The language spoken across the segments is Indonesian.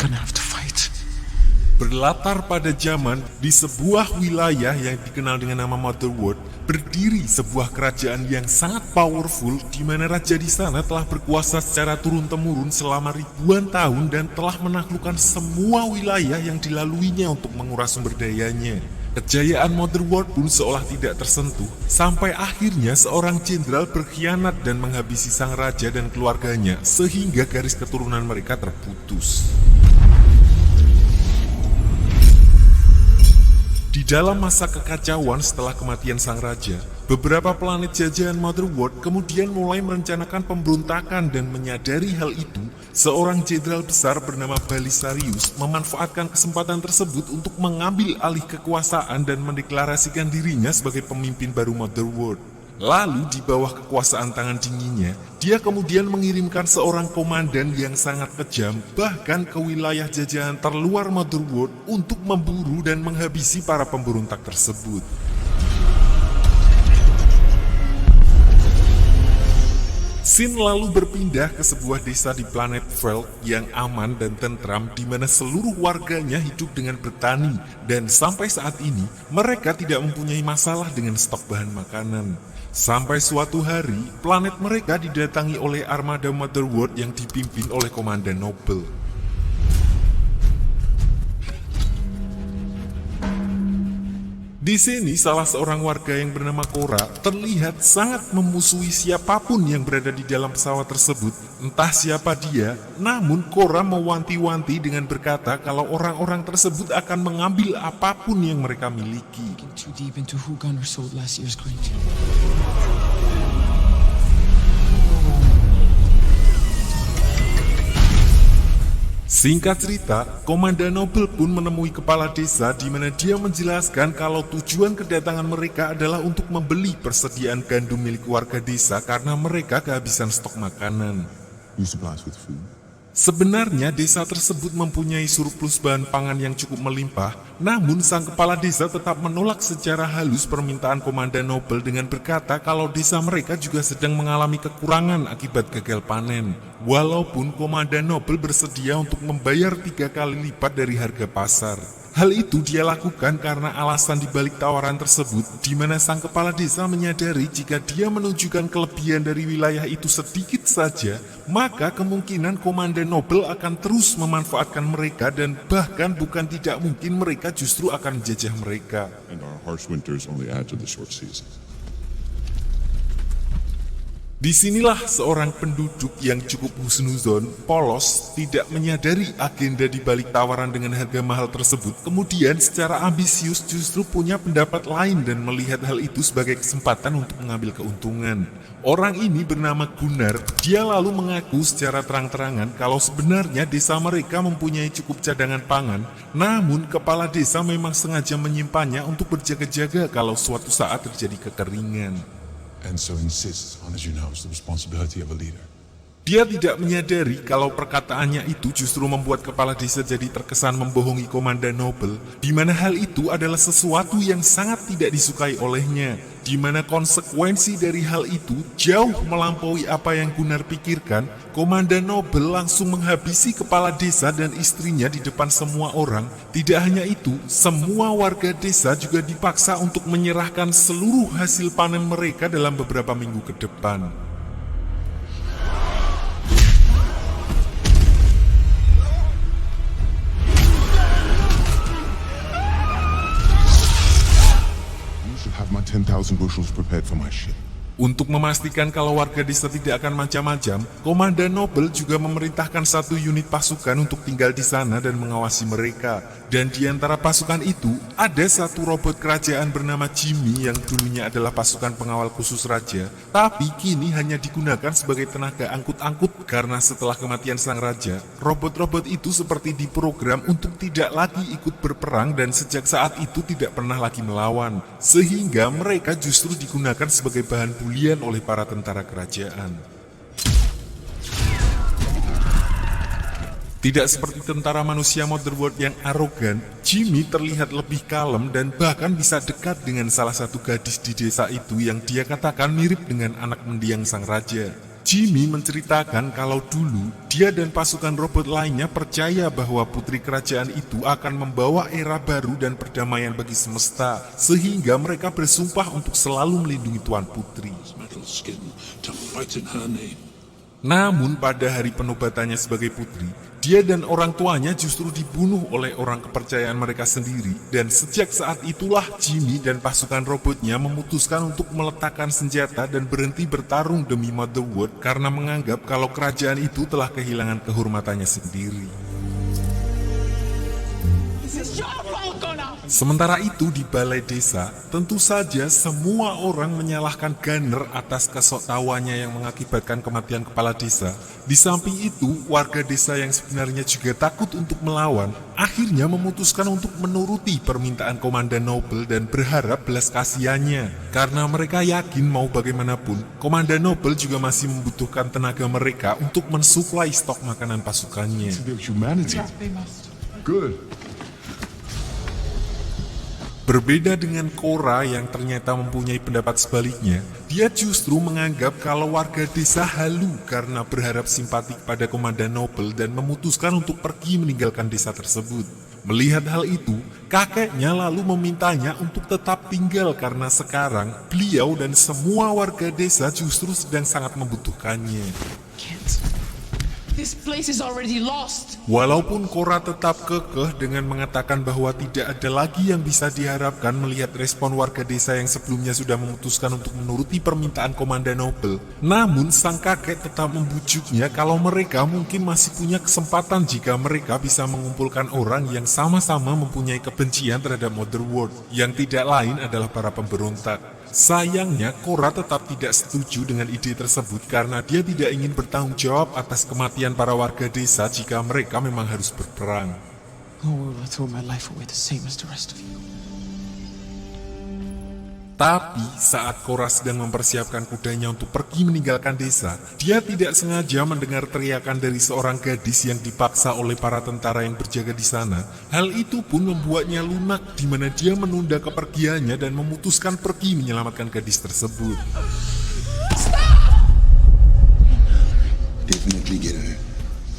gonna have to fight. Berlatar pada zaman di sebuah wilayah yang dikenal dengan nama Motherworld, berdiri sebuah kerajaan yang sangat powerful di mana raja di sana telah berkuasa secara turun-temurun selama ribuan tahun dan telah menaklukkan semua wilayah yang dilaluinya untuk menguras sumber dayanya. Kejayaan Motherworld pun seolah tidak tersentuh, sampai akhirnya seorang jenderal berkhianat dan menghabisi sang raja dan keluarganya sehingga garis keturunan mereka terputus. Di dalam masa kekacauan setelah kematian sang raja, beberapa planet jajahan Motherworld kemudian mulai merencanakan pemberontakan dan menyadari hal itu, seorang jenderal besar bernama Balisarius memanfaatkan kesempatan tersebut untuk mengambil alih kekuasaan dan mendeklarasikan dirinya sebagai pemimpin baru Motherworld. Lalu di bawah kekuasaan tangan dinginnya, dia kemudian mengirimkan seorang komandan yang sangat kejam bahkan ke wilayah jajahan terluar Motherworld untuk memburu dan menghabisi para pemberontak tersebut. Scene lalu berpindah ke sebuah desa di planet Veld yang aman dan tentram di mana seluruh warganya hidup dengan bertani dan sampai saat ini mereka tidak mempunyai masalah dengan stok bahan makanan. Sampai suatu hari, planet mereka didatangi oleh armada Motherworld yang dipimpin oleh Komandan Noble. Di sini salah seorang warga yang bernama Cora terlihat sangat memusuhi siapapun yang berada di dalam pesawat tersebut. Entah siapa dia, namun Cora mewanti-wanti dengan berkata kalau orang-orang tersebut akan mengambil apapun yang mereka miliki. Too deep into who Gunner sold last year's grain to. Singkat cerita, Komandan Noble pun menemui kepala desa di mana dia menjelaskan kalau tujuan kedatangan mereka adalah untuk membeli persediaan gandum milik warga desa karena mereka kehabisan stok makanan. You supply us with food? Sebenarnya desa tersebut mempunyai surplus bahan pangan yang cukup melimpah, namun sang kepala desa tetap menolak secara halus permintaan Komandan Noble dengan berkata kalau desa mereka juga sedang mengalami kekurangan akibat gagal panen. Walaupun Komandan Noble bersedia untuk membayar 3 kali lipat dari harga pasar. Hal itu dia lakukan karena alasan dibalik tawaran tersebut, di mana sang kepala desa menyadari jika dia menunjukkan kelebihan dari wilayah itu sedikit saja, maka kemungkinan Komandan Noble akan terus memanfaatkan mereka dan bahkan bukan tidak mungkin mereka justru akan menjajah mereka. And our harsh winters only add to the short season. Disinilah seorang penduduk yang cukup husnuzon, polos, tidak menyadari agenda di balik tawaran dengan harga mahal tersebut, kemudian secara ambisius justru punya pendapat lain dan melihat hal itu sebagai kesempatan untuk mengambil keuntungan. Orang ini bernama Gunnar, dia lalu mengaku secara terang-terangan kalau sebenarnya desa mereka mempunyai cukup cadangan pangan, namun kepala desa memang sengaja menyimpannya untuk berjaga-jaga kalau suatu saat terjadi kekeringan. And so insists on, as you know, it's the responsibility of a leader. Dia tidak menyadari kalau perkataannya itu justru membuat kepala desa jadi terkesan membohongi Komandan Noble, di mana hal itu adalah sesuatu yang sangat tidak disukai olehnya, di mana konsekuensi dari hal itu jauh melampaui apa yang Gunnar pikirkan. Komandan Noble langsung menghabisi kepala desa dan istrinya di depan semua orang. Tidak hanya itu, semua warga desa juga dipaksa untuk menyerahkan seluruh hasil panen mereka dalam beberapa minggu ke depan. Have my 10,000 bushels prepared for my ship. Untuk memastikan kalau warga desa tidak akan macam-macam, Komandan Noble juga memerintahkan 1 unit pasukan untuk tinggal di sana dan mengawasi mereka. Dan di antara pasukan itu, ada 1 robot kerajaan bernama Jimmy yang dulunya adalah pasukan pengawal khusus raja, tapi kini hanya digunakan sebagai tenaga angkut-angkut karena setelah kematian sang raja, robot-robot itu seperti diprogram untuk tidak lagi ikut berperang dan sejak saat itu tidak pernah lagi melawan, sehingga mereka justru digunakan sebagai bahan bulian oleh para tentara kerajaan. Tidak seperti tentara manusia Motherworld yang arogan, Jimmy terlihat lebih kalem dan bahkan bisa dekat dengan salah satu gadis di desa itu yang dia katakan mirip dengan anak mendiang sang raja. Jimmy menceritakan kalau dulu dia dan pasukan robot lainnya percaya bahwa putri kerajaan itu akan membawa era baru dan perdamaian bagi semesta, sehingga mereka bersumpah untuk selalu melindungi Tuan Putri. Metal skin to fight in her name. Namun pada hari penobatannya sebagai putri, dia dan orang tuanya justru dibunuh oleh orang kepercayaan mereka sendiri, dan sejak saat itulah Jimmy dan pasukan robotnya memutuskan untuk meletakkan senjata dan berhenti bertarung demi Motherworld karena menganggap kalau kerajaan itu telah kehilangan kehormatannya sendiri. Sementara itu di balai desa, tentu saja semua orang menyalahkan Gunner atas kesoktahuannya yang mengakibatkan kematian kepala desa. Di samping itu, warga desa yang sebenarnya juga takut untuk melawan, akhirnya memutuskan untuk menuruti permintaan Komandan Noble dan berharap belas kasihannya. Karena mereka yakin mau bagaimanapun, Komandan Noble juga masih membutuhkan tenaga mereka untuk mensuplai stok makanan pasukannya. Their humanity. Good. Berbeda dengan Korra yang ternyata mempunyai pendapat sebaliknya, dia justru menganggap kalau warga desa halu karena berharap simpati pada Komandan Noble dan memutuskan untuk pergi meninggalkan desa tersebut. Melihat hal itu, kakeknya lalu memintanya untuk tetap tinggal karena sekarang beliau dan semua warga desa justru sedang sangat membutuhkannya. Can't. This place is already lost. Walaupun Korra tetap kekeh dengan mengatakan bahwa tidak ada lagi yang bisa diharapkan melihat respon warga desa yang sebelumnya sudah memutuskan untuk menuruti permintaan Komandan Noble, namun sang kakek tetap membujuknya kalau mereka mungkin masih punya kesempatan jika mereka bisa mengumpulkan orang yang sama-sama mempunyai kebencian terhadap Motherworld, yang tidak lain adalah para pemberontak. Sayangnya, Korra tetap tidak setuju dengan ide tersebut karena dia tidak ingin bertanggung jawab atas kematian para warga desa jika mereka memang harus berperang. Or will I throw my life away the same as the rest of you? Tapi saat Korra sedang mempersiapkan kudanya untuk pergi meninggalkan desa, dia tidak sengaja mendengar teriakan dari seorang gadis yang dipaksa oleh para tentara yang berjaga di sana. Hal itu pun membuatnya lunak di mana dia menunda kepergiannya dan memutuskan pergi menyelamatkan gadis tersebut. Definitely get her.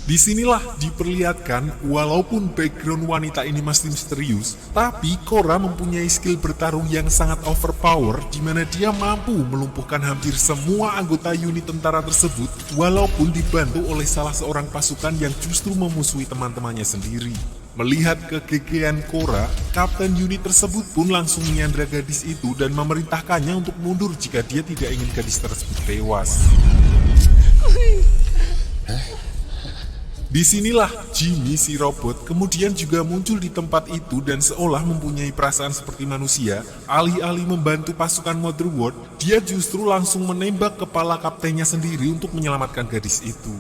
Disinilah diperlihatkan walaupun background wanita ini masih misterius, tapi Korra mempunyai skill bertarung yang sangat overpower di mana dia mampu melumpuhkan hampir semua anggota unit tentara tersebut walaupun dibantu oleh salah seorang pasukan yang justru memusuhi teman-temannya sendiri. Melihat kegegean Korra, kapten unit tersebut pun langsung menyandra gadis itu dan memerintahkannya untuk mundur jika dia tidak ingin gadis tersebut tewas. Disinilah Jimmy si robot kemudian juga muncul di tempat itu dan seolah mempunyai perasaan seperti manusia. Alih-alih membantu pasukan Motherworld, dia justru langsung menembak kepala kaptennya sendiri untuk menyelamatkan gadis itu.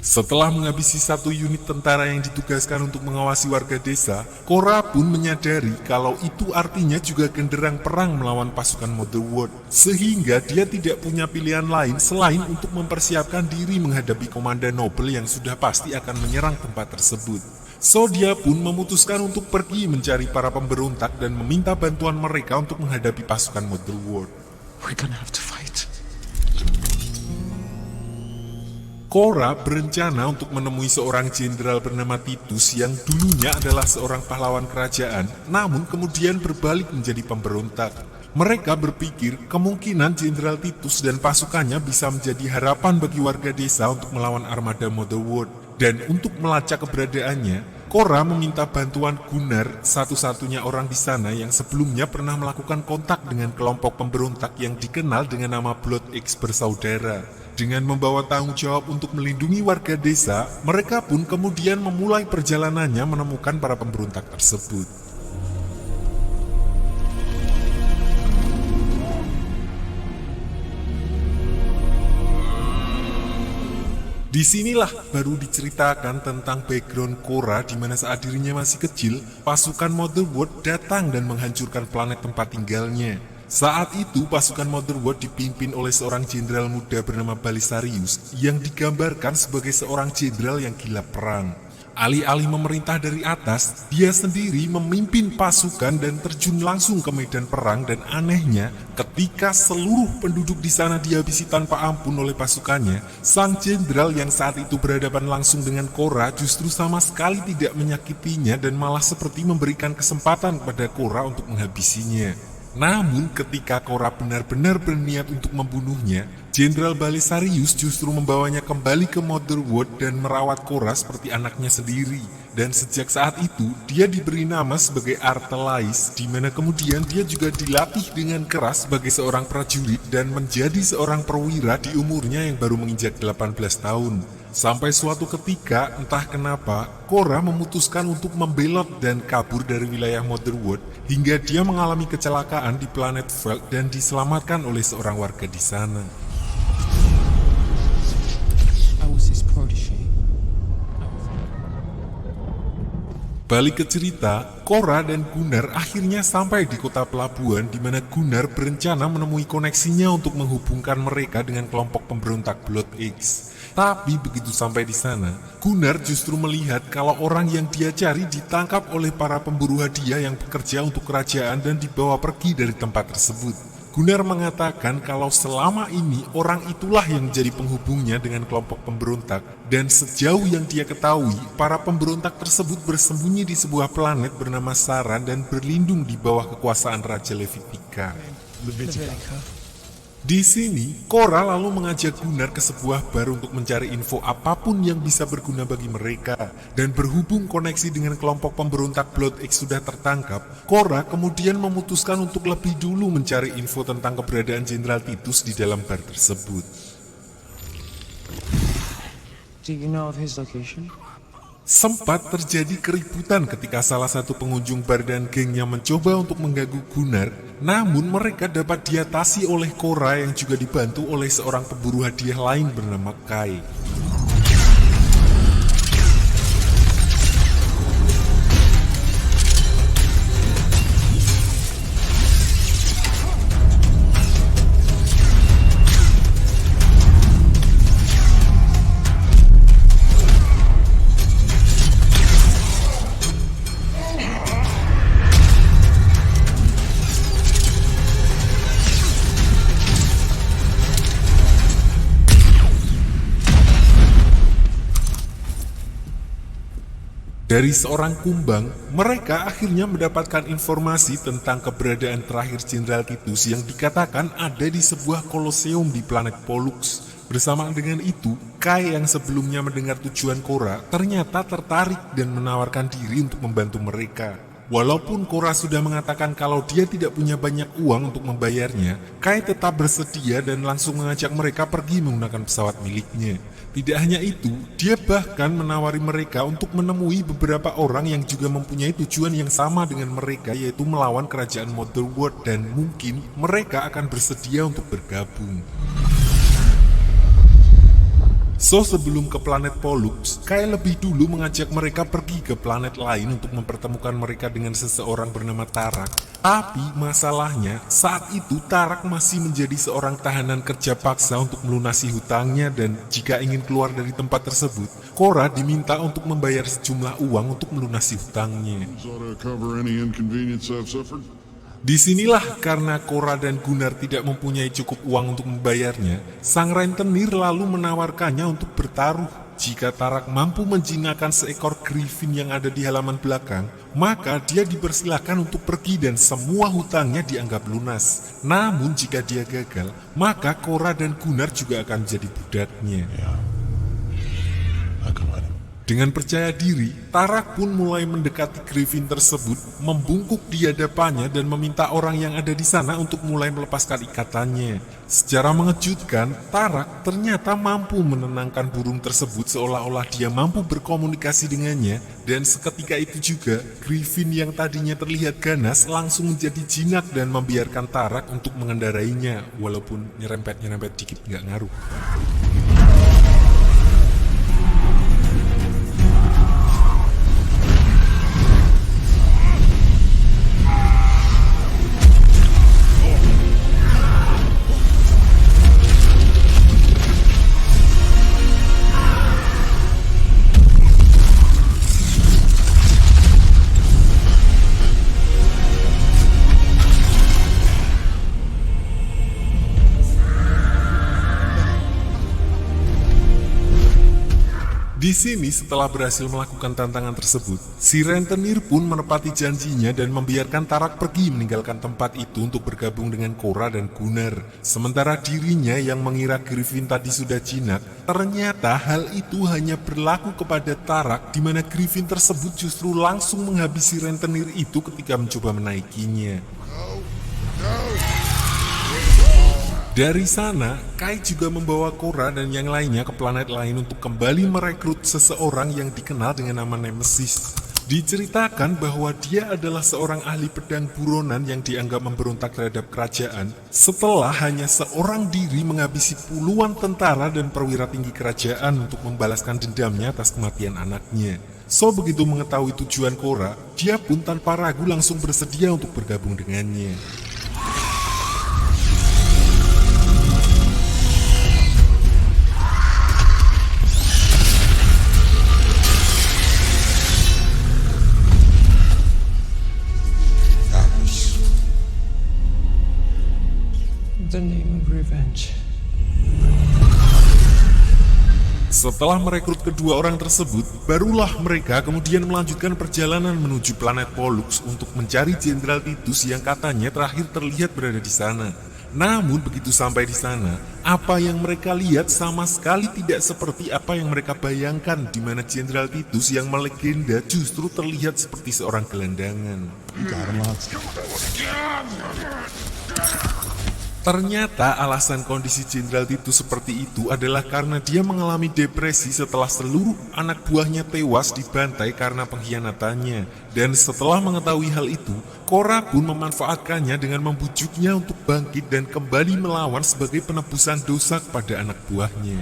Setelah menghabisi satu unit tentara yang ditugaskan untuk mengawasi warga desa, Korra pun menyadari kalau itu artinya juga genderang perang melawan pasukan Motherworld, sehingga dia tidak punya pilihan lain selain untuk mempersiapkan diri menghadapi Komandan Noble yang sudah pasti akan menyerang tempat tersebut. So dia pun memutuskan untuk pergi mencari para pemberontak dan meminta bantuan mereka untuk menghadapi pasukan Motherworld. We're gonna have to fight. Korra berencana untuk menemui seorang jenderal bernama Titus yang dulunya adalah seorang pahlawan kerajaan, namun kemudian berbalik menjadi pemberontak. Mereka berpikir kemungkinan Jenderal Titus dan pasukannya bisa menjadi harapan bagi warga desa untuk melawan armada Motherworld. Dan untuk melacak keberadaannya, Korra meminta bantuan Gunnar, satu-satunya orang di sana yang sebelumnya pernah melakukan kontak dengan kelompok pemberontak yang dikenal dengan nama Blood X bersaudara. Dengan membawa tanggung jawab untuk melindungi warga desa, mereka pun kemudian memulai perjalanannya menemukan para pemberontak tersebut. Disinilah baru diceritakan tentang background Korra di mana saat dirinya masih kecil, pasukan Motherworld datang dan menghancurkan planet tempat tinggalnya. Saat itu pasukan Motherworld dipimpin oleh seorang jenderal muda bernama Balisarius yang digambarkan sebagai seorang jenderal yang gila perang. Alih-alih memerintah dari atas, dia sendiri memimpin pasukan dan terjun langsung ke medan perang, dan anehnya, ketika seluruh penduduk di sana dihabisi tanpa ampun oleh pasukannya, sang jenderal yang saat itu berhadapan langsung dengan Korra justru sama sekali tidak menyakitinya dan malah seperti memberikan kesempatan kepada Korra untuk menghabisinya. Namun ketika Korra benar-benar berniat untuk membunuhnya, Jenderal Belisarius justru membawanya kembali ke Motherworld dan merawat Korra seperti anaknya sendiri. Dan sejak saat itu, dia diberi nama sebagai Artelais, di mana kemudian dia juga dilatih dengan keras sebagai seorang prajurit dan menjadi seorang perwira di umurnya yang baru menginjak 18 tahun. Sampai suatu ketika, entah kenapa, Korra memutuskan untuk membelot dan kabur dari wilayah Motherworld hingga dia mengalami kecelakaan di planet Veld dan diselamatkan oleh seorang warga di sana. I was his protege. Balik ke cerita, Korra dan Gunnar akhirnya sampai di kota pelabuhan di mana Gunnar berencana menemui koneksinya untuk menghubungkan mereka dengan kelompok pemberontak Blood X. Tapi begitu sampai di sana, Gunnar justru melihat kalau orang yang dia cari ditangkap oleh para pemburu hadiah yang bekerja untuk kerajaan dan dibawa pergi dari tempat tersebut. Gunnar mengatakan kalau selama ini orang itulah yang menjadi penghubungnya dengan kelompok pemberontak, dan sejauh yang dia ketahui, para pemberontak tersebut bersembunyi di sebuah planet bernama Saran dan berlindung di bawah kekuasaan Raja Levitika. Di sini, Korra lalu mengajak Gunnar ke sebuah bar untuk mencari info apapun yang bisa berguna bagi mereka. Dan berhubung koneksi dengan kelompok pemberontak Blood X sudah tertangkap, Korra kemudian memutuskan untuk lebih dulu mencari info tentang keberadaan Jenderal Titus di dalam bar tersebut. Do you know of his location? Sempat terjadi keributan ketika salah satu pengunjung bar dan gengnya mencoba untuk mengganggu Gunnar, namun mereka dapat diatasi oleh Korra yang juga dibantu oleh seorang pemburu hadiah lain bernama Kai. Dari seorang kumbang, mereka akhirnya mendapatkan informasi tentang keberadaan terakhir Jenderal Titus yang dikatakan ada di sebuah koloseum di planet Pollux. Bersamaan dengan itu, Kai yang sebelumnya mendengar tujuan Korra ternyata tertarik dan menawarkan diri untuk membantu mereka. Walaupun Korra sudah mengatakan kalau dia tidak punya banyak uang untuk membayarnya, Kai tetap bersedia dan langsung mengajak mereka pergi menggunakan pesawat miliknya. Tidak hanya itu, dia bahkan menawari mereka untuk menemui beberapa orang yang juga mempunyai tujuan yang sama dengan mereka, yaitu melawan kerajaan Motherworld, dan mungkin mereka akan bersedia untuk bergabung. So, sebelum ke planet Pollux, Kai lebih dulu mengajak mereka pergi ke planet lain untuk mempertemukan mereka dengan seseorang bernama Tarak. Tapi masalahnya, saat itu Tarak masih menjadi seorang tahanan kerja paksa untuk melunasi hutangnya, dan jika ingin keluar dari tempat tersebut, Korra diminta untuk membayar sejumlah uang untuk melunasi hutangnya. Ought to cover any inconvenience I've suffered. Disinilah karena Korra dan Gunnar tidak mempunyai cukup uang untuk membayarnya, sang rentenir lalu menawarkannya untuk bertaruh. Jika Tarak mampu menjinakkan seekor griffin yang ada di halaman belakang, maka dia dipersilakan untuk pergi dan semua hutangnya dianggap lunas. Namun jika dia gagal, maka Korra dan Gunnar juga akan menjadi budaknya. I can let him. Dengan percaya diri, Tarak pun mulai mendekati Griffin tersebut, membungkuk di hadapannya dan meminta orang yang ada di sana untuk mulai melepaskan ikatannya. Secara mengejutkan, Tarak ternyata mampu menenangkan burung tersebut seolah-olah dia mampu berkomunikasi dengannya, dan seketika itu juga, Griffin yang tadinya terlihat ganas langsung menjadi jinak dan membiarkan Tarak untuk mengendarainya, walaupun nyerempet-nyerempet dikit nggak ngaruh. Di sini setelah berhasil melakukan tantangan tersebut, si rentenir pun menepati janjinya dan membiarkan Tarak pergi meninggalkan tempat itu untuk bergabung dengan Korra dan Gunnar. Sementara dirinya yang mengira Griffin tadi sudah jinak, ternyata hal itu hanya berlaku kepada Tarak, di mana Griffin tersebut justru langsung menghabisi rentenir itu ketika mencoba menaikinya. Dari sana, Kai juga membawa Korra dan yang lainnya ke planet lain untuk kembali merekrut seseorang yang dikenal dengan nama Nemesis. Diceritakan bahwa dia adalah seorang ahli pedang buronan yang dianggap memberontak terhadap kerajaan setelah hanya seorang diri menghabisi puluhan tentara dan perwira tinggi kerajaan untuk membalaskan dendamnya atas kematian anaknya. So begitu mengetahui tujuan Korra, dia pun tanpa ragu langsung bersedia untuk bergabung dengannya. The name of revenge. Setelah merekrut kedua orang tersebut, barulah mereka kemudian melanjutkan perjalanan menuju planet Pollux untuk mencari Jenderal Titus yang katanya terakhir terlihat berada di sana. Namun begitu sampai di sana, apa yang mereka lihat sama sekali tidak seperti apa yang mereka bayangkan, di mana Jenderal Titus yang melegenda justru terlihat seperti seorang gelandangan. Ternyata alasan kondisi Jenderal Titus seperti itu adalah karena dia mengalami depresi setelah seluruh anak buahnya tewas dibantai karena pengkhianatannya. Dan setelah mengetahui hal itu, Korra pun memanfaatkannya dengan membujuknya untuk bangkit dan kembali melawan sebagai penebusan dosa kepada anak buahnya.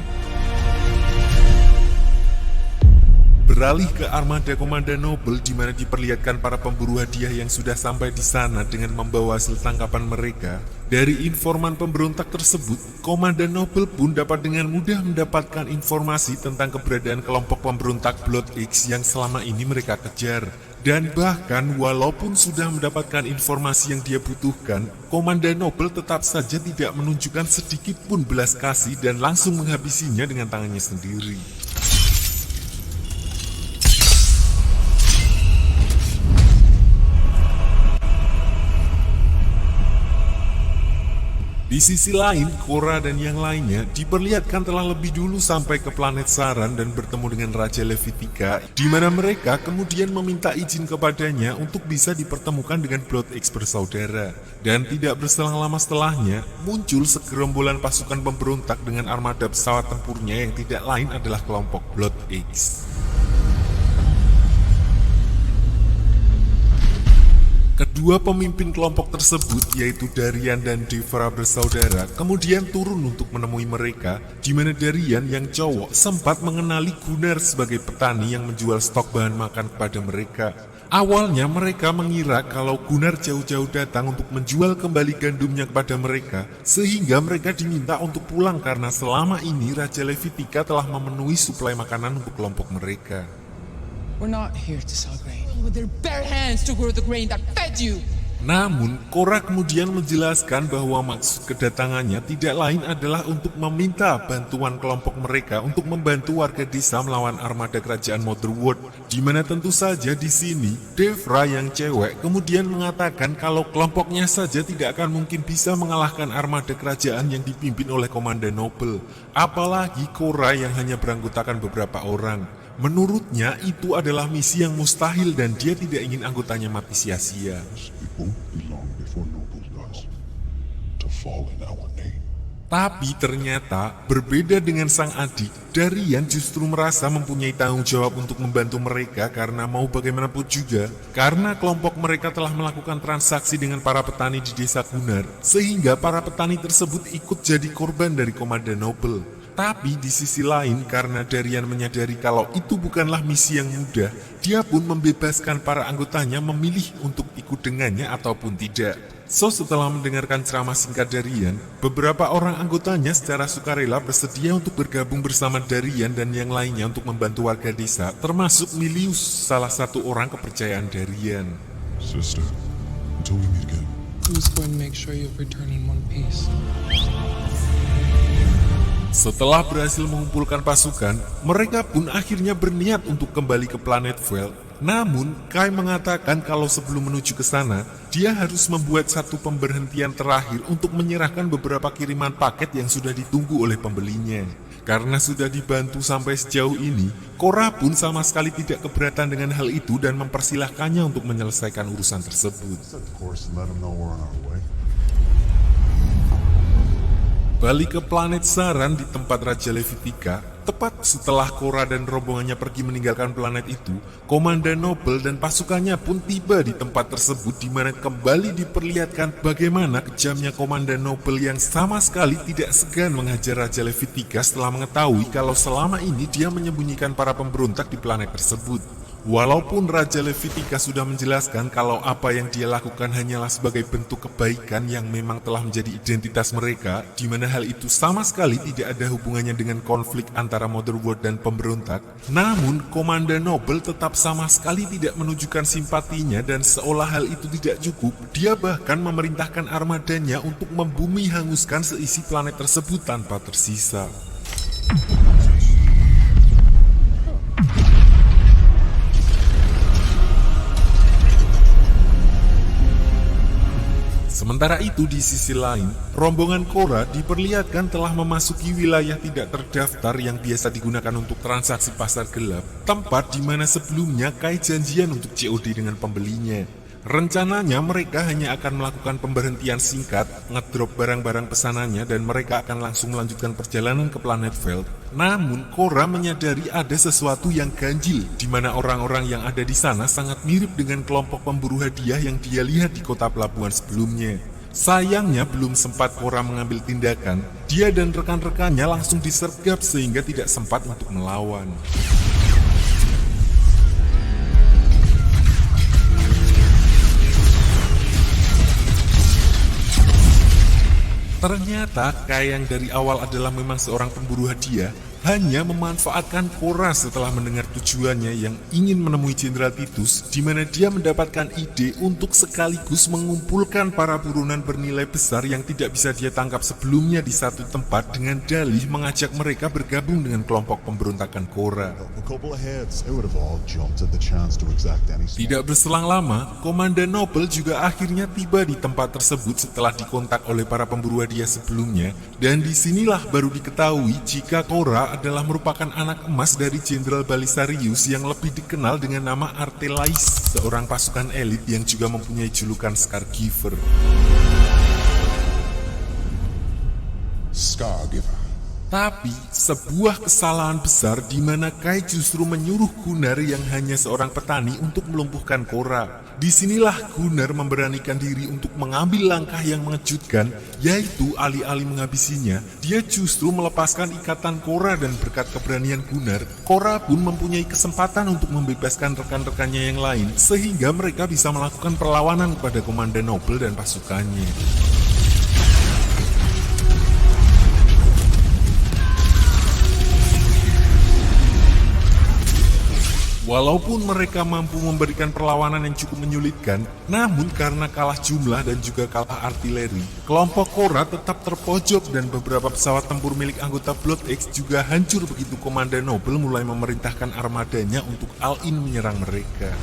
Beralih ke armada Komandan Noble, di mana diperlihatkan para pemburu hadiah yang sudah sampai di sana dengan membawa hasil tangkapan mereka. Dari informan pemberontak tersebut, Komandan Noble pun dapat dengan mudah mendapatkan informasi tentang keberadaan kelompok pemberontak Blood X yang selama ini mereka kejar. Dan bahkan walaupun sudah mendapatkan informasi yang dia butuhkan, Komandan Noble tetap saja tidak menunjukkan sedikit pun belas kasih dan langsung menghabisinya dengan tangannya sendiri. Di sisi lain, Korra dan yang lainnya diperlihatkan telah lebih dulu sampai ke planet Saran dan bertemu dengan Raja Levitika, di mana mereka kemudian meminta izin kepadanya untuk bisa dipertemukan dengan Blood X bersaudara. Dan tidak berselang lama setelahnya, muncul segerombolan pasukan pemberontak dengan armada pesawat tempurnya yang tidak lain adalah kelompok Blood X. Kedua pemimpin kelompok tersebut, yaitu Darian dan Devra bersaudara, kemudian turun untuk menemui mereka, di mana Darian yang cowok sempat mengenali Gunnar sebagai petani yang menjual stok bahan makan kepada mereka. Awalnya mereka mengira kalau Gunnar jauh-jauh datang untuk menjual kembali gandumnya kepada mereka, sehingga mereka diminta untuk pulang karena selama ini Raja Levitika telah memenuhi suplai makanan untuk kelompok mereka. We're not here to sell grain. With their bare hands to grow the grain that fed you. Namun, Korra kemudian menjelaskan bahwa maksud kedatangannya tidak lain adalah untuk meminta bantuan kelompok mereka untuk membantu warga desa melawan armada kerajaan Motherworld, di mana tentu saja di sini Devra yang cewek kemudian mengatakan kalau kelompoknya saja tidak akan mungkin bisa mengalahkan armada kerajaan yang dipimpin oleh Komandan Noble, apalagi Korra yang hanya beranggotakan beberapa orang. Menurutnya itu adalah misi yang mustahil dan dia tidak ingin anggotanya mati sia-sia. It won't be long before Noble does to fall in our name. Tapi ternyata berbeda dengan sang adik, Darian justru merasa mempunyai tanggung jawab untuk membantu mereka karena mau bagaimanapun juga, karena kelompok mereka telah melakukan transaksi dengan para petani di desa Gunnar, sehingga para petani tersebut ikut jadi korban dari Komandan Noble. Tapi di sisi lain, karena Darian menyadari kalau itu bukanlah misi yang mudah, dia pun membebaskan para anggotanya memilih untuk ikut dengannya ataupun tidak. So, setelah mendengarkan ceramah singkat Darian, beberapa orang anggotanya secara sukarela bersedia untuk bergabung bersama Darian dan yang lainnya untuk membantu warga desa, termasuk Milius, salah satu orang kepercayaan Darian. Sister, until we meet again. Who's going to make sure you return in one piece? Setelah berhasil mengumpulkan pasukan, mereka pun akhirnya berniat untuk kembali ke planet Veld. Namun, Kai mengatakan kalau sebelum menuju ke sana, dia harus membuat satu pemberhentian terakhir untuk menyerahkan beberapa kiriman paket yang sudah ditunggu oleh pembelinya. Karena sudah dibantu sampai sejauh ini, Korra pun sama sekali tidak keberatan dengan hal itu dan mempersilahkannya untuk menyelesaikan urusan tersebut. Set the course and let them know we're on our way. Balik ke planet Saran di tempat Raja Levitika, tepat setelah Korra dan rombongannya pergi meninggalkan planet itu, Komandan Noble dan pasukannya pun tiba di tempat tersebut di mana kembali diperlihatkan bagaimana kejamnya Komandan Noble yang sama sekali tidak segan menghajar Raja Levitika setelah mengetahui kalau selama ini dia menyembunyikan para pemberontak di planet tersebut. Walaupun Raja Levitika sudah menjelaskan kalau apa yang dia lakukan hanyalah sebagai bentuk kebaikan yang memang telah menjadi identitas mereka, di mana hal itu sama sekali tidak ada hubungannya dengan konflik antara Motherworld dan pemberontak, namun Komandan Noble tetap sama sekali tidak menunjukkan simpatinya dan seolah hal itu tidak cukup, dia bahkan memerintahkan armadanya untuk membumi hanguskan seisi planet tersebut tanpa tersisa. Sementara itu di sisi lain, rombongan Korra diperlihatkan telah memasuki wilayah tidak terdaftar yang biasa digunakan untuk transaksi pasar gelap, tempat di mana sebelumnya Kai janjian untuk COD dengan pembelinya. Rencananya mereka hanya akan melakukan pemberhentian singkat, ngedrop barang-barang pesanannya dan mereka akan langsung melanjutkan perjalanan ke planet Veld. Namun Korra menyadari ada sesuatu yang ganjil, di mana orang-orang yang ada di sana sangat mirip dengan kelompok pemburu hadiah yang dia lihat di kota pelabuhan sebelumnya. Sayangnya belum sempat Korra mengambil tindakan, dia dan rekan-rekannya langsung disergap sehingga tidak sempat untuk melawan. Ternyata Kai yang dari awal adalah memang seorang pemburu hadiah hanya memanfaatkan Korra setelah mendengar tujuannya yang ingin menemui Jenderal Titus, di mana dia mendapatkan ide untuk sekaligus mengumpulkan para buronan bernilai besar yang tidak bisa dia tangkap sebelumnya di satu tempat dengan dalih mengajak mereka bergabung dengan kelompok pemberontakan Korra. A couple of heads, they would have all jumped at the chance to exact any small. Tidak berselang lama, Komandan Noble juga akhirnya tiba di tempat tersebut setelah dikontak oleh para pemburu hadiah sebelumnya, dan disinilah baru diketahui jika Korra adalah merupakan anak emas dari Jenderal Balisarius yang lebih dikenal dengan nama Artelais, seorang pasukan elit yang juga mempunyai julukan Scargiver. Scargiver. Tapi, sebuah kesalahan besar di mana Kai justru menyuruh Gunnar yang hanya seorang petani untuk melumpuhkan Korra. Disinilah Gunnar memberanikan diri untuk mengambil langkah yang mengejutkan, yaitu alih-alih menghabisinya, dia justru melepaskan ikatan Korra dan berkat keberanian Gunnar, Korra pun mempunyai kesempatan untuk membebaskan rekan-rekannya yang lain, sehingga mereka bisa melakukan perlawanan kepada Komandan Noble dan pasukannya. Walaupun mereka mampu memberikan perlawanan yang cukup menyulitkan, namun karena kalah jumlah dan juga kalah artileri, kelompok Korra tetap terpojok dan beberapa pesawat tempur milik anggota Blood X juga hancur begitu Komandan Noble mulai memerintahkan armadanya untuk all-in menyerang mereka.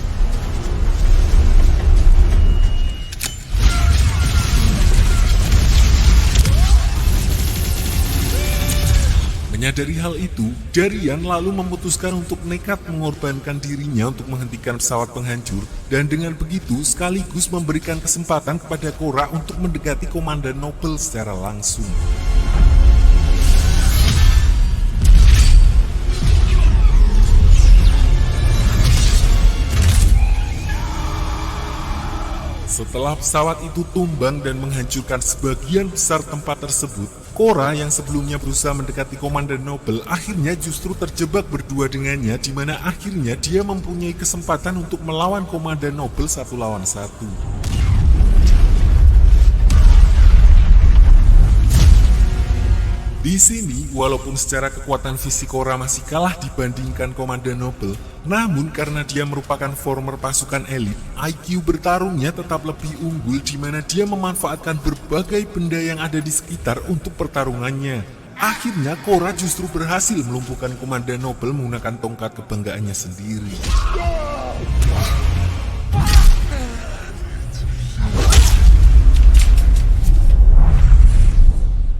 Menyadari hal itu, Darian lalu memutuskan untuk nekat mengorbankan dirinya untuk menghentikan pesawat penghancur, dan dengan begitu sekaligus memberikan kesempatan kepada Korra untuk mendekati Komandan Noble secara langsung. Setelah pesawat itu tumbang dan menghancurkan sebagian besar tempat tersebut, Korra yang sebelumnya berusaha mendekati Komandan Noble akhirnya justru terjebak berdua dengannya, di mana akhirnya dia mempunyai kesempatan untuk melawan Komandan Noble 1 lawan 1. Di sini, walaupun secara kekuatan fisik Korra masih kalah dibandingkan Komandan Noble, namun karena dia merupakan former pasukan elit, IQ bertarungnya tetap lebih unggul, di mana dia memanfaatkan berbagai benda yang ada di sekitar untuk pertarungannya. Akhirnya Korra justru berhasil melumpuhkan Komandan Noble menggunakan tongkat kebanggaannya sendiri.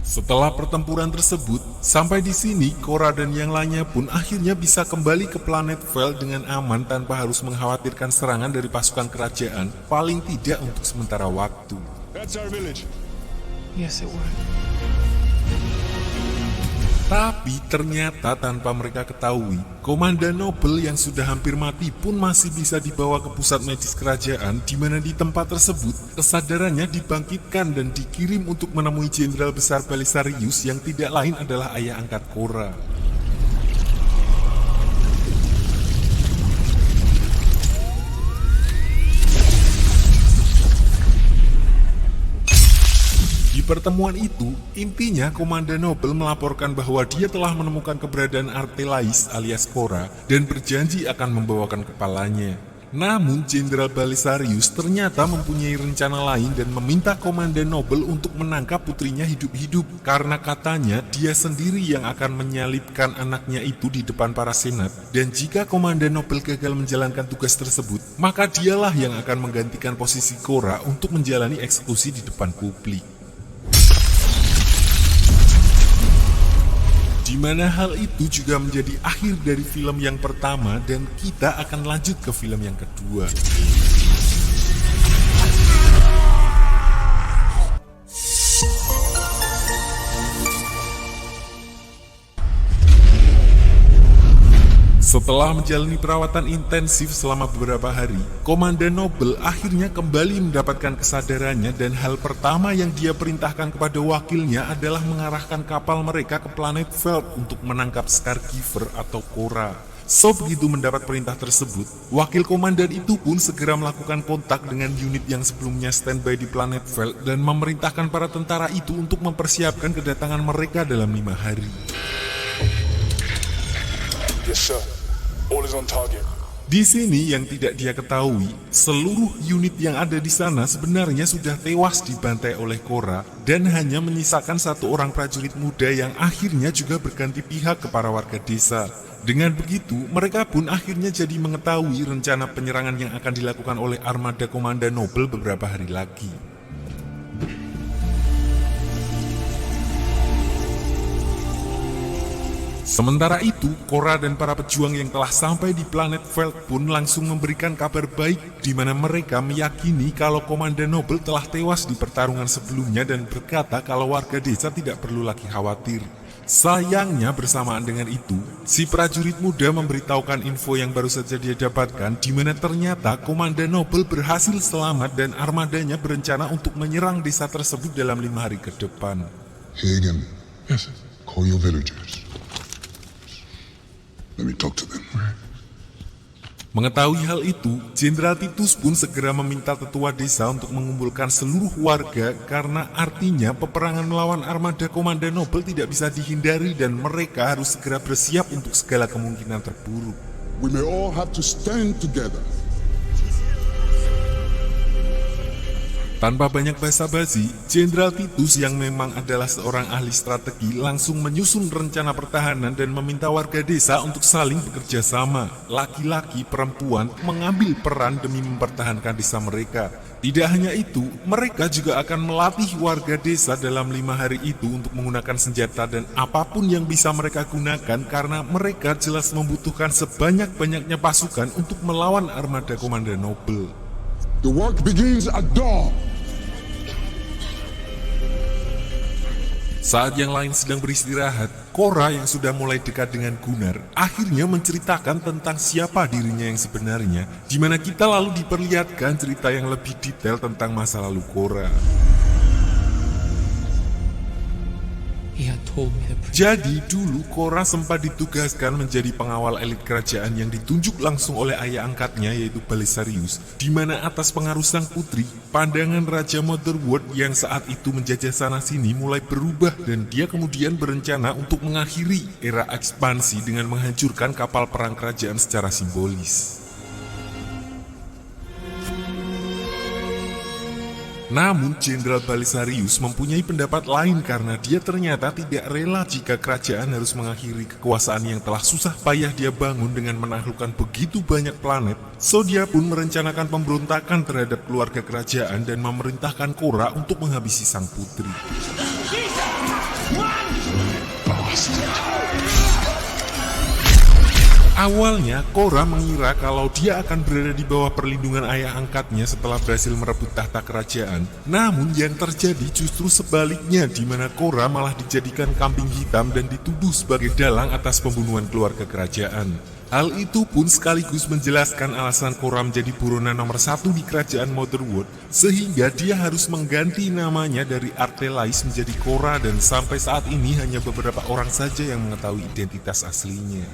Setelah pertempuran tersebut, sampai di sini Korra dan yang lainnya pun akhirnya bisa kembali ke planet Veld dengan aman tanpa harus mengkhawatirkan serangan dari pasukan kerajaan, paling tidak untuk sementara waktu. That's our village. Yes, it was. Tapi ternyata tanpa mereka ketahui, Komandan Noble yang sudah hampir mati pun masih bisa dibawa ke pusat medis kerajaan, di mana di tempat tersebut kesadarannya dibangkitkan dan dikirim untuk menemui Jenderal Besar Belisarius yang tidak lain adalah ayah angkat Korra. Di pertemuan itu, intinya Komandan Noble melaporkan bahwa dia telah menemukan keberadaan Artelais alias Korra dan berjanji akan membawakan kepalanya. Namun Jenderal Belisarius ternyata mempunyai rencana lain dan meminta Komandan Noble untuk menangkap putrinya hidup-hidup karena katanya dia sendiri yang akan menyalibkan anaknya itu di depan para senat, dan jika Komandan Noble gagal menjalankan tugas tersebut, maka dialah yang akan menggantikan posisi Korra untuk menjalani eksekusi di depan publik. Di mana hal itu juga menjadi akhir dari film yang pertama dan kita akan lanjut ke film yang kedua. Setelah menjalani perawatan intensif selama beberapa hari, Komandan Noble akhirnya kembali mendapatkan kesadarannya dan hal pertama yang dia perintahkan kepada wakilnya adalah mengarahkan kapal mereka ke planet Veld untuk menangkap Scargiver atau Korra. So begitu mendapat perintah tersebut, wakil komandan itu pun segera melakukan kontak dengan unit yang sebelumnya standby di planet Veld dan memerintahkan para tentara itu untuk mempersiapkan kedatangan mereka dalam 5 hari. Yes, sir. All is on target. Di sini yang tidak dia ketahui, seluruh unit yang ada di sana sebenarnya sudah tewas dibantai oleh Korra dan hanya menyisakan 1 orang prajurit muda yang akhirnya juga berganti pihak ke para warga desa. Dengan begitu, mereka pun akhirnya jadi mengetahui rencana penyerangan yang akan dilakukan oleh armada Komandan Noble beberapa hari lagi. Sementara itu, Korra dan para pejuang yang telah sampai di planet Veld pun langsung memberikan kabar baik di mana mereka meyakini kalau Komandan Noble telah tewas di pertarungan sebelumnya dan berkata kalau warga desa tidak perlu lagi khawatir. Sayangnya bersamaan dengan itu, si prajurit muda memberitahukan info yang baru saja dia dapatkan di mana ternyata Komandan Noble berhasil selamat dan armadanya berencana untuk menyerang desa tersebut dalam 5 hari ke depan. Hagen, Yes, call your villagers. Let me talk to them. Mengetahui hal itu, Jenderal Titus pun segera meminta tetua desa untuk mengumpulkan seluruh warga karena artinya peperangan melawan armada Komandan Noble tidak bisa dihindari dan mereka harus segera bersiap untuk segala kemungkinan terburuk. We may all have to stand together. Tanpa banyak basa-basi, Jenderal Titus yang memang adalah seorang ahli strategi langsung menyusun rencana pertahanan dan meminta warga desa untuk saling bekerja sama. Laki-laki, perempuan mengambil peran demi mempertahankan desa mereka. Tidak hanya itu, mereka juga akan melatih warga desa dalam 5 hari itu untuk menggunakan senjata dan apapun yang bisa mereka gunakan karena mereka jelas membutuhkan sebanyak-banyaknya pasukan untuk melawan armada Komandan Noble. The work begins at dawn. Saat yang lain sedang beristirahat, Korra yang sudah mulai dekat dengan Gunnar akhirnya menceritakan tentang siapa dirinya yang sebenarnya, di mana kita lalu diperlihatkan cerita yang lebih detail tentang masa lalu Korra. He had told me the Jadi dulu Korra sempat ditugaskan menjadi pengawal elit kerajaan yang ditunjuk langsung oleh ayah angkatnya yaitu Belisarius, di mana atas pengaruh sang putri, pandangan Raja Motherworld yang saat itu menjajah sana sini mulai berubah dan dia kemudian berencana untuk mengakhiri era ekspansi dengan menghancurkan kapal perang kerajaan secara simbolis. Namun Jenderal Balisarius mempunyai pendapat lain karena dia ternyata tidak rela jika kerajaan harus mengakhiri kekuasaan yang telah susah payah dia bangun dengan menaklukkan begitu banyak planet. So dia pun merencanakan pemberontakan terhadap keluarga kerajaan dan memerintahkan Korra untuk menghabisi sang putri. Awalnya, Korra mengira kalau dia akan berada di bawah perlindungan ayah angkatnya setelah berhasil merebut tahta kerajaan. Namun yang terjadi justru sebaliknya, di mana Korra malah dijadikan kambing hitam dan dituduh sebagai dalang atas pembunuhan keluarga kerajaan. Hal itu pun sekaligus menjelaskan alasan Korra menjadi buronan nomor 1 di kerajaan Motherworld, sehingga dia harus mengganti namanya dari Artelais menjadi Korra, dan sampai saat ini hanya beberapa orang saja yang mengetahui identitas aslinya.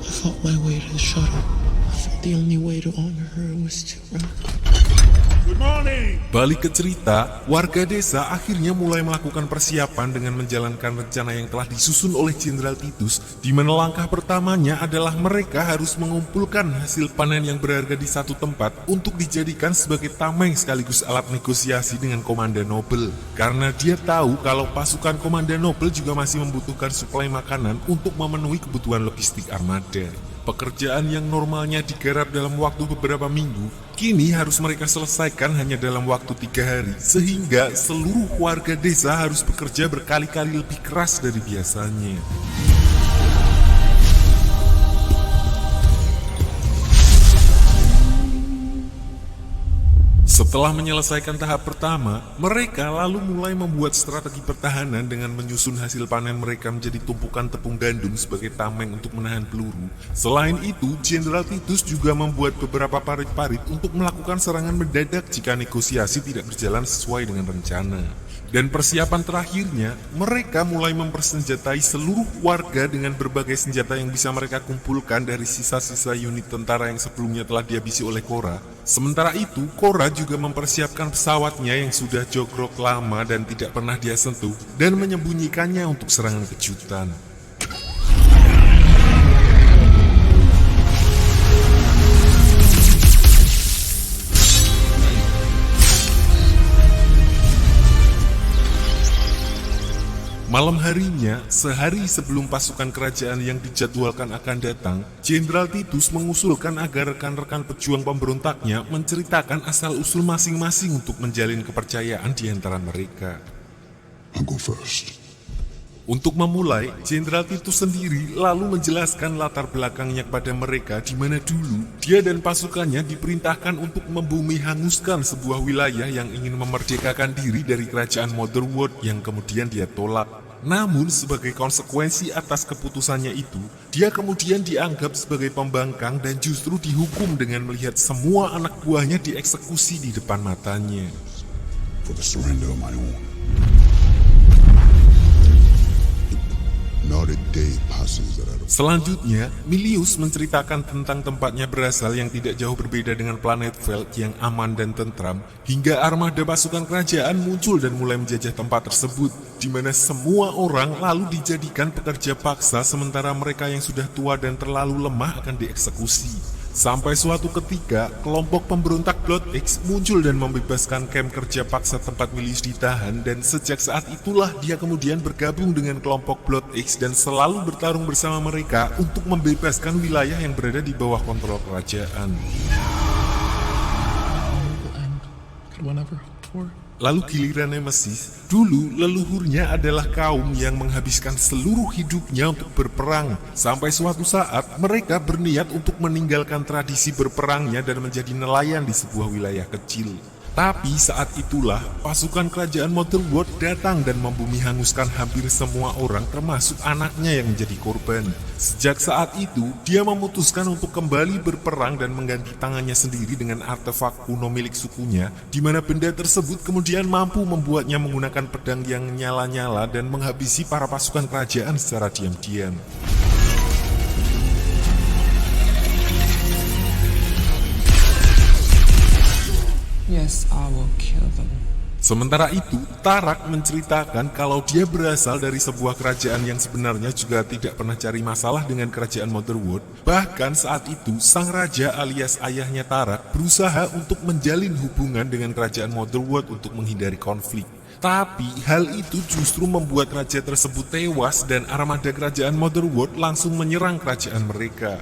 I fought my way to the shuttle. I thought the only way to honor her was to run. Good morning! Balik ke cerita, warga desa akhirnya mulai melakukan persiapan dengan menjalankan rencana yang telah disusun oleh Jenderal Titus, di mana langkah pertamanya adalah mereka harus mengumpulkan hasil panen yang berharga di satu tempat untuk dijadikan sebagai tameng sekaligus alat negosiasi dengan Komandan Noble. Karena dia tahu kalau pasukan Komandan Noble juga masih membutuhkan suplai makanan untuk memenuhi kebutuhan logistik armada. Pekerjaan yang normalnya digarap dalam waktu beberapa minggu, kini harus mereka selesaikan hanya dalam waktu 3 hari, sehingga seluruh warga desa harus bekerja berkali-kali lebih keras dari biasanya. Setelah menyelesaikan tahap pertama, mereka lalu mulai membuat strategi pertahanan dengan menyusun hasil panen mereka menjadi tumpukan tepung gandum sebagai tameng untuk menahan peluru. Selain itu, Jenderal Titus juga membuat beberapa parit-parit untuk melakukan serangan mendadak jika negosiasi tidak berjalan sesuai dengan rencana. Dan persiapan terakhirnya, mereka mulai mempersenjatai seluruh warga dengan berbagai senjata yang bisa mereka kumpulkan dari sisa-sisa unit tentara yang sebelumnya telah dihabisi oleh Korra. Sementara itu, Korra juga mempersiapkan pesawatnya yang sudah jogrok lama dan tidak pernah dia sentuh, dan menyembunyikannya untuk serangan kejutan. Malam harinya, sehari sebelum pasukan kerajaan yang dijadwalkan akan datang, Jenderal Titus mengusulkan agar rekan-rekan pejuang pemberontaknya menceritakan asal-usul masing-masing untuk menjalin kepercayaan di antara mereka. I'll go first. Untuk memulai, Jenderal Titus sendiri lalu menjelaskan latar belakangnya kepada mereka, di mana dulu dia dan pasukannya diperintahkan untuk membumi hanguskan sebuah wilayah yang ingin memerdekakan diri dari kerajaan Motherworld yang kemudian dia tolak. Namun sebagai konsekuensi atas keputusannya itu, dia kemudian dianggap sebagai pembangkang dan justru dihukum dengan melihat semua anak buahnya dieksekusi di depan matanya. For the surrender of my own. Not a day passes that I don't... Selanjutnya, Milius menceritakan tentang tempatnya berasal yang tidak jauh berbeda dengan planet Veld yang aman dan tentram, hingga armada pasukan kerajaan muncul dan mulai menjajah tempat tersebut, di mana semua orang lalu dijadikan pekerja paksa sementara mereka yang sudah tua dan terlalu lemah akan dieksekusi. Sampai suatu ketika, kelompok pemberontak Blood X muncul dan membebaskan kamp kerja paksa tempat Milius ditahan, dan sejak saat itulah dia kemudian bergabung dengan kelompok Blood X dan selalu bertarung bersama mereka untuk membebaskan wilayah yang berada di bawah kontrol kerajaan. Lalu giliran Nemesis, dulu leluhurnya adalah kaum yang menghabiskan seluruh hidupnya untuk berperang. Sampai suatu saat, mereka berniat untuk meninggalkan tradisi berperangnya dan menjadi nelayan di sebuah wilayah kecil. Tapi saat itulah, pasukan kerajaan Motherworld datang dan membumi hanguskan hampir semua orang termasuk anaknya yang menjadi korban. Sejak saat itu, dia memutuskan untuk kembali berperang dan mengganti tangannya sendiri dengan artefak kuno milik sukunya, di mana benda tersebut kemudian mampu membuatnya menggunakan pedang yang nyala-nyala dan menghabisi para pasukan kerajaan secara diam-diam. Yes, I will kill them. Sementara itu, Tarak menceritakan kalau dia berasal dari sebuah kerajaan yang sebenarnya juga tidak pernah cari masalah dengan kerajaan Motherwood. Bahkan saat itu, sang raja alias ayahnya Tarak berusaha untuk menjalin hubungan dengan kerajaan Motherwood untuk menghindari konflik. Tapi hal itu justru membuat raja tersebut tewas dan armada kerajaan Motherwood langsung menyerang kerajaan mereka.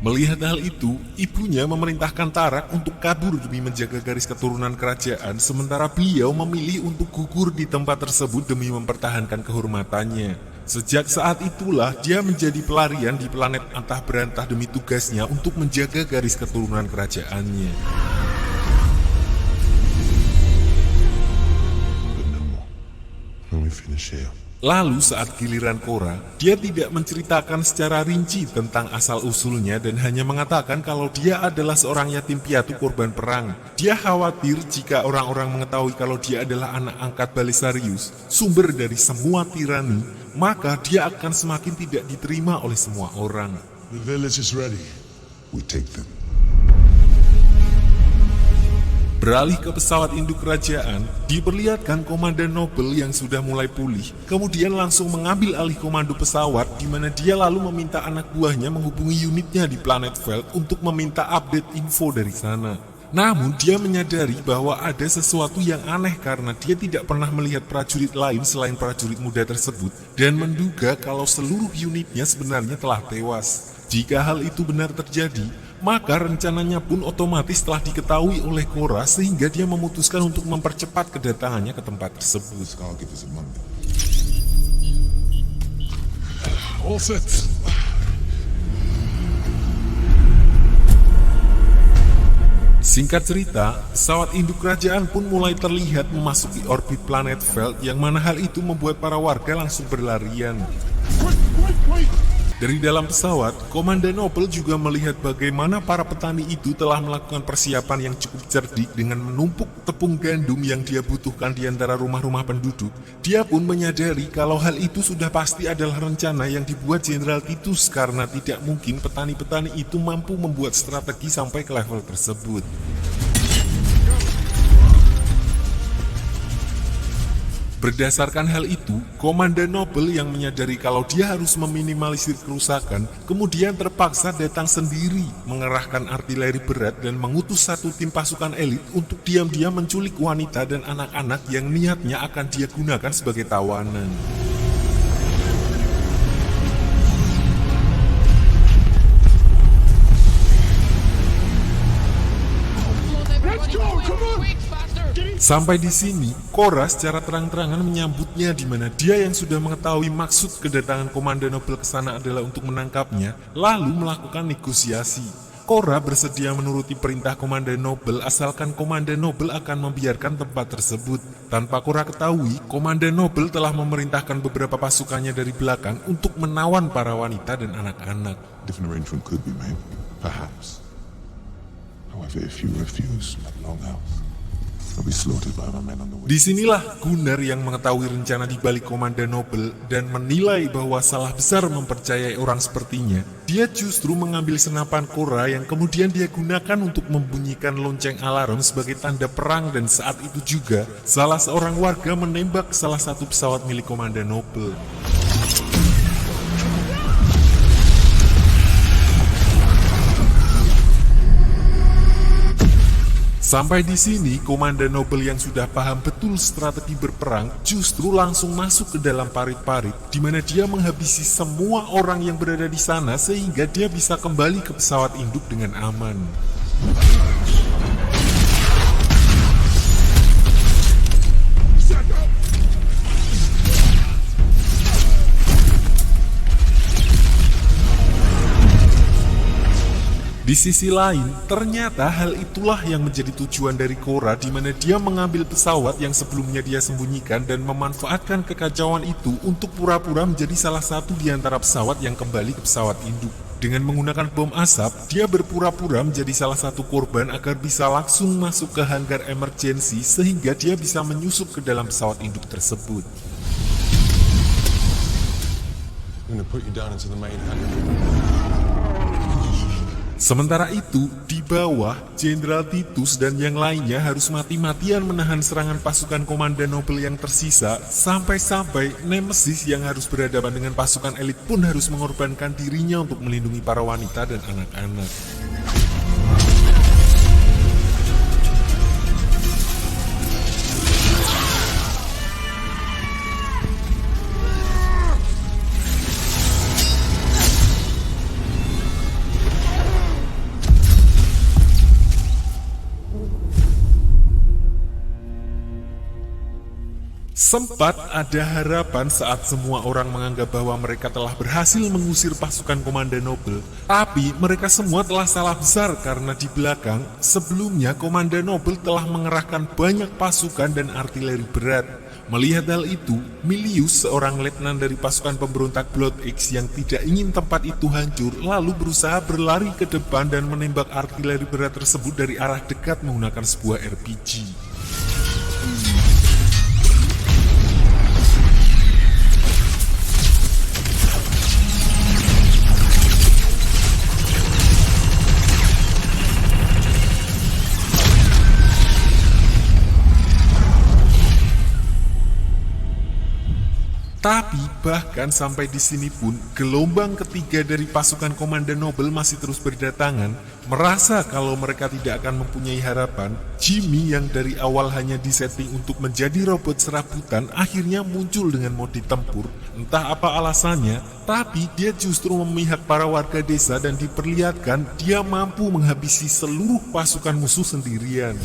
Melihat hal itu, ibunya memerintahkan Tarak untuk kabur demi menjaga garis keturunan kerajaan, sementara beliau memilih untuk gugur di tempat tersebut demi mempertahankan kehormatannya. Sejak saat itulah dia menjadi pelarian di planet antah berantah demi tugasnya untuk menjaga garis keturunan kerajaannya. But no more. Let me finish here. Lalu saat giliran Korra, dia tidak menceritakan secara rinci tentang asal-usulnya dan hanya mengatakan kalau dia adalah seorang yatim piatu korban perang. Dia khawatir jika orang-orang mengetahui kalau dia adalah anak angkat Belisarius, sumber dari semua tirani, maka dia akan semakin tidak diterima oleh semua orang. The village is ready. We take them. Beralih ke pesawat induk kerajaan, diperlihatkan komandan Noble yang sudah mulai pulih, kemudian langsung mengambil alih komando pesawat di mana dia lalu meminta anak buahnya menghubungi unitnya di planet Veld untuk meminta update info dari sana. Namun dia menyadari bahwa ada sesuatu yang aneh karena dia tidak pernah melihat prajurit lain selain prajurit muda tersebut dan menduga kalau seluruh unitnya sebenarnya telah tewas. Jika hal itu benar terjadi, maka rencananya pun otomatis telah diketahui oleh Korra sehingga dia memutuskan untuk mempercepat kedatangannya ke tempat tersebut. I'll give us a month. All set. Singkat cerita, pesawat induk kerajaan pun mulai terlihat memasuki orbit planet Veld yang mana hal itu membuat para warga langsung berlarian. Wait! Dari dalam pesawat, Komandan Noble juga melihat bagaimana para petani itu telah melakukan persiapan yang cukup cerdik dengan menumpuk tepung gandum yang dia butuhkan di antara rumah-rumah penduduk. Dia pun menyadari kalau hal itu sudah pasti adalah rencana yang dibuat Jenderal Titus karena tidak mungkin petani-petani itu mampu membuat strategi sampai ke level tersebut. Berdasarkan hal itu, Komandan Noble yang menyadari kalau dia harus meminimalisir kerusakan, kemudian terpaksa datang sendiri, mengerahkan artileri berat dan mengutus satu tim pasukan elit untuk diam-diam menculik wanita dan anak-anak yang niatnya akan dia gunakan sebagai tawanan. Sampai di sini, Korra secara terang-terangan menyambutnya di mana dia yang sudah mengetahui maksud kedatangan Komandan Noble ke sana adalah untuk menangkapnya, lalu melakukan negosiasi. Korra bersedia menuruti perintah Komandan Noble asalkan Komandan Noble akan membiarkan tempat tersebut. Tanpa Korra ketahui, Komandan Noble telah memerintahkan beberapa pasukannya dari belakang untuk menawan para wanita dan anak-anak. Different arrangement could be made, perhaps. However, if you refuse, not long else. Disinilah Gunnar yang mengetahui rencana di balik Komandan Noble dan menilai bahwa salah besar mempercayai orang sepertinya. Dia justru mengambil senapan Korra yang kemudian dia gunakan untuk membunyikan lonceng alarm sebagai tanda perang dan saat itu juga salah seorang warga menembak salah satu pesawat milik Komandan Noble. Sampai di sini, Komandan Noble yang sudah paham betul strategi berperang justru langsung masuk ke dalam parit-parit, di mana dia menghabisi semua orang yang berada di sana sehingga dia bisa kembali ke pesawat induk dengan aman. Di sisi lain, ternyata hal itulah yang menjadi tujuan dari Korra di mana dia mengambil pesawat yang sebelumnya dia sembunyikan dan memanfaatkan kekacauan itu untuk pura-pura menjadi salah satu di antara pesawat yang kembali ke pesawat induk. Dengan menggunakan bom asap, dia berpura-pura menjadi salah satu korban agar bisa langsung masuk ke hanggar emergency sehingga dia bisa menyusup ke dalam pesawat induk tersebut. Sementara itu, di bawah, Jenderal Titus dan yang lainnya harus mati-matian menahan serangan pasukan Komandan Noble yang tersisa, sampai-sampai Nemesis yang harus berhadapan dengan pasukan elit pun harus mengorbankan dirinya untuk melindungi para wanita dan anak-anak. Sempat ada harapan saat semua orang menganggap bahwa mereka telah berhasil mengusir pasukan Komandan Noble, tapi mereka semua telah salah besar karena di belakang, sebelumnya Komandan Noble telah mengerahkan banyak pasukan dan artileri berat. Melihat hal itu, Milius, seorang letnan dari pasukan pemberontak Blood X yang tidak ingin tempat itu hancur, lalu berusaha berlari ke depan dan menembak artileri berat tersebut dari arah dekat menggunakan sebuah RPG. Tapi bahkan sampai di sini pun, gelombang ketiga dari pasukan Komandan Noble masih terus berdatangan. Merasa kalau mereka tidak akan mempunyai harapan, Jimmy yang dari awal hanya disetting untuk menjadi robot serabutan akhirnya muncul dengan mode tempur. Entah apa alasannya, tapi dia justru memihak para warga desa dan diperlihatkan dia mampu menghabisi seluruh pasukan musuh sendirian.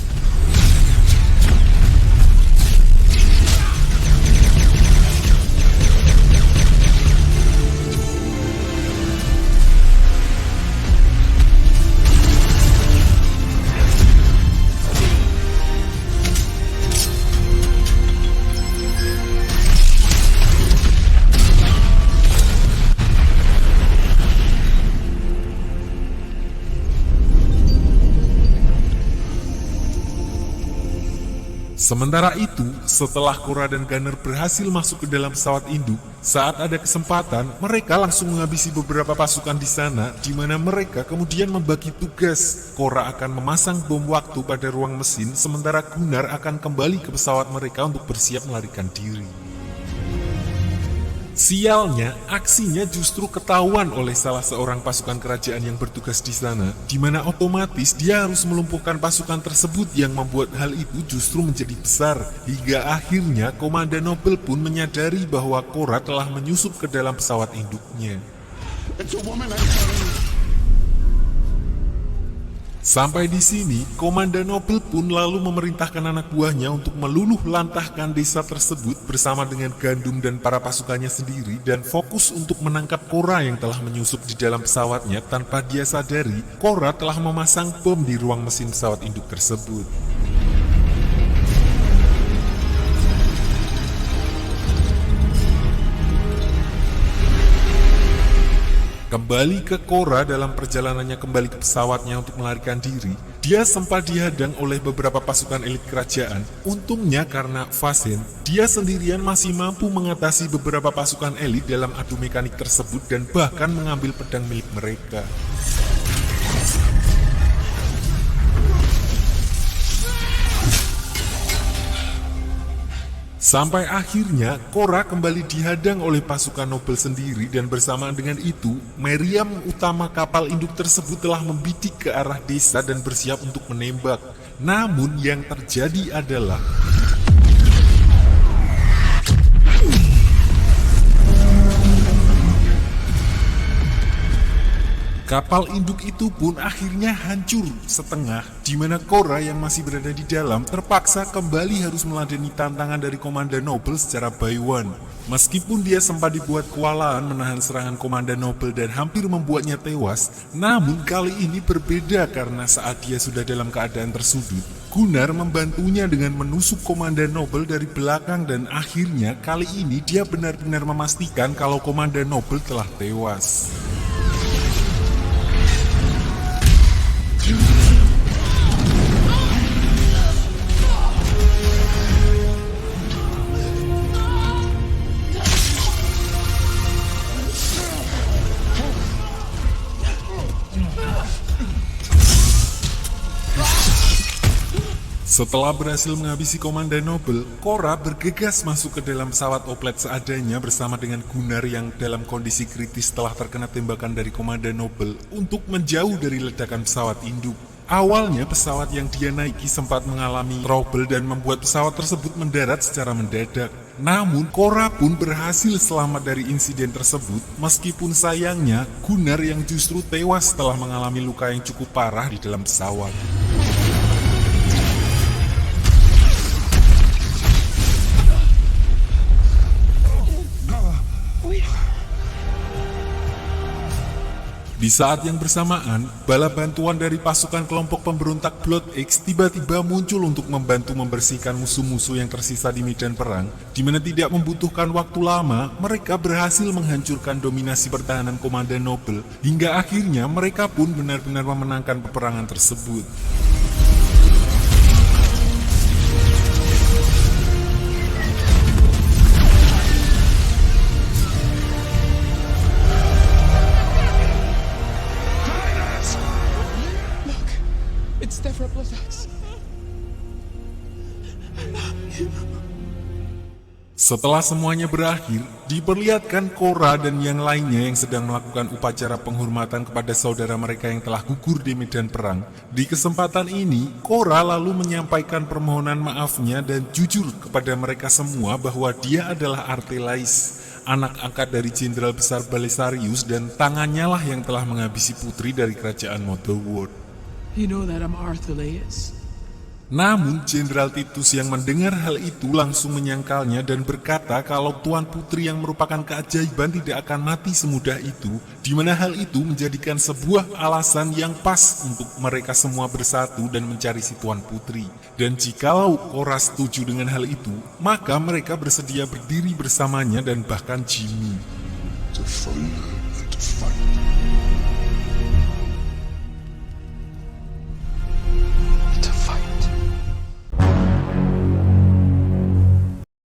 Sementara itu, setelah Cora dan Gunner berhasil masuk ke dalam pesawat induk, saat ada kesempatan, mereka langsung menghabisi beberapa pasukan di sana, di mana mereka kemudian membagi tugas. Cora akan memasang bom waktu pada ruang mesin, sementara Gunnar akan kembali ke pesawat mereka untuk bersiap melarikan diri. Sialnya, aksinya justru ketahuan oleh salah seorang pasukan kerajaan yang bertugas di sana, di mana otomatis dia harus melumpuhkan pasukan tersebut yang membuat hal itu justru menjadi besar, hingga akhirnya Komandan Noble pun menyadari bahwa Cora telah menyusup ke dalam pesawat induknya. Sampai di sini, Komandan Noble pun lalu memerintahkan anak buahnya untuk meluluh lantahkan desa tersebut bersama dengan Gandum dan para pasukannya sendiri dan fokus untuk menangkap Cora yang telah menyusup di dalam pesawatnya tanpa dia sadari Cora telah memasang bom di ruang mesin pesawat induk tersebut. Kembali ke Cora dalam perjalanannya kembali ke pesawatnya untuk melarikan diri, dia sempat dihadang oleh beberapa pasukan elit kerajaan. Untungnya karena Vaesen, dia sendirian masih mampu mengatasi beberapa pasukan elit dalam adu mekanik tersebut dan bahkan mengambil pedang milik mereka. Sampai akhirnya, Cora kembali dihadang oleh pasukan Noble sendiri dan bersamaan dengan itu, meriam utama kapal induk tersebut telah membidik ke arah desa dan bersiap untuk menembak. Namun yang terjadi adalah kapal induk itu pun akhirnya hancur setengah, di mana Cora yang masih berada di dalam terpaksa kembali harus meladeni tantangan dari Komandan Noble secara by one. Meskipun dia sempat dibuat kewalahan menahan serangan Komandan Noble dan hampir membuatnya tewas, namun kali ini berbeda karena saat dia sudah dalam keadaan tersudut, Gunnar membantunya dengan menusuk Komandan Noble dari belakang dan akhirnya kali ini dia benar-benar memastikan kalau Komandan Noble telah tewas. Setelah berhasil menghabisi Komandan Noble, Korra bergegas masuk ke dalam pesawat Oplet seadanya bersama dengan Gunnar yang dalam kondisi kritis setelah terkena tembakan dari Komandan Noble untuk menjauh dari ledakan pesawat induk. Awalnya pesawat yang dia naiki sempat mengalami trouble dan membuat pesawat tersebut mendarat secara mendadak. Namun Korra pun berhasil selamat dari insiden tersebut meskipun sayangnya Gunnar yang justru tewas setelah mengalami luka yang cukup parah di dalam pesawat. Di saat yang bersamaan, bala bantuan dari pasukan kelompok pemberontak Blood X tiba-tiba muncul untuk membantu membersihkan musuh-musuh yang tersisa di medan perang, di mana tidak membutuhkan waktu lama, mereka berhasil menghancurkan dominasi pertahanan Komandan Noble, hingga akhirnya mereka pun benar-benar memenangkan peperangan tersebut. It's the Replicax. Setelah semuanya berakhir, diperlihatkan Korra dan yang lainnya yang sedang melakukan upacara penghormatan kepada saudara mereka yang telah gugur di medan perang. Di kesempatan ini, Korra lalu menyampaikan permohonan maafnya dan jujur kepada mereka semua bahwa dia adalah Artelais, anak angkat dari Jenderal Besar Belisarius, dan tangannya lah yang telah menghabisi putri dari kerajaan Motherworld. You know that I'm Arthelaus. Namun Jenderal Titus yang mendengar hal itu langsung menyangkalnya dan berkata kalau Tuan Putri yang merupakan keajaiban tidak akan mati semudah itu, di mana hal itu menjadikan sebuah alasan yang pas untuk mereka semua bersatu dan mencari si Tuan Putri. Dan jikalau Korra setuju dengan hal itu, maka mereka bersedia berdiri bersamanya dan bahkan Jimmy. To find her and to fight.